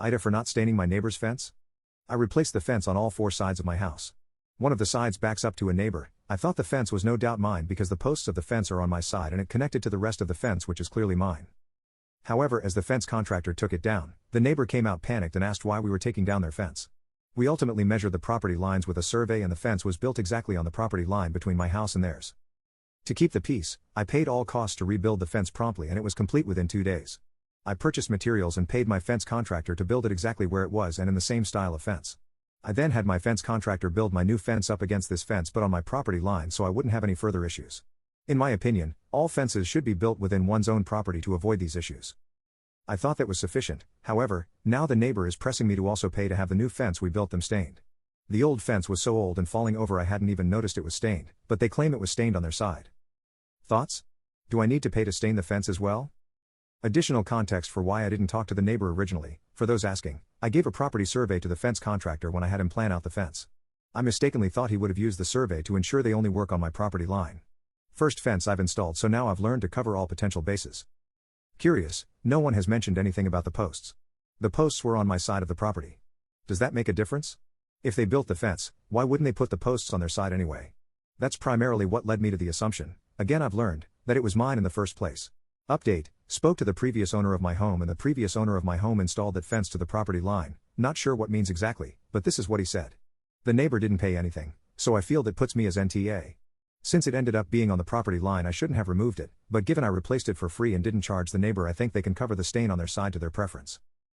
AITA for not staining my neighbor's fence? I replaced the fence on all 4 sides of my house. One of the sides backs up to a neighbor. I thought the fence was no doubt mine because the posts of the fence are on my side and it connected to the rest of the fence, which is clearly mine. However, as the fence contractor took it down, the neighbor came out panicked and asked why we were taking down their fence. We ultimately measured the property lines with a survey and the fence was built exactly on the property line between my house and theirs. To keep the peace, I paid all costs to rebuild the fence promptly and it was complete within 2 days. I purchased materials and paid my fence contractor to build it exactly where it was and in the same style of fence. I then had my fence contractor build my new fence up against this fence but on my property line so I wouldn't have any further issues. In my opinion, all fences should be built within one's own property to avoid these issues. I thought that was sufficient. However, now the neighbor is pressing me to also pay to have the new fence we built them stained. The old fence was so old and falling over I hadn't even noticed it was stained, but they claim it was stained on their side. Thoughts? Do I need to pay to stain the fence as well? Additional context for why I didn't talk to the neighbor originally. For those asking, I gave a property survey to the fence contractor when I had him plan out the fence. I mistakenly thought he would have used the survey to ensure they only work on my property line. First fence I've installed, so now I've learned to cover all potential bases. Curious, no one has mentioned anything about the posts. The posts were on my side of the property. Does that make a difference? If they built the fence, why wouldn't they put the posts on their side anyway? That's primarily what led me to the assumption, again I've learned, that it was mine in the first place. Update, spoke to the previous owner of my home and the previous owner of my home installed that fence to the property line, not sure what means exactly, but this is what he said. The neighbor didn't pay anything, so I feel that puts me as NTA. Since it ended up being on the property line I shouldn't have removed it, but given I replaced it for free and didn't charge the neighbor I think they can cover the stain on their side to their preference.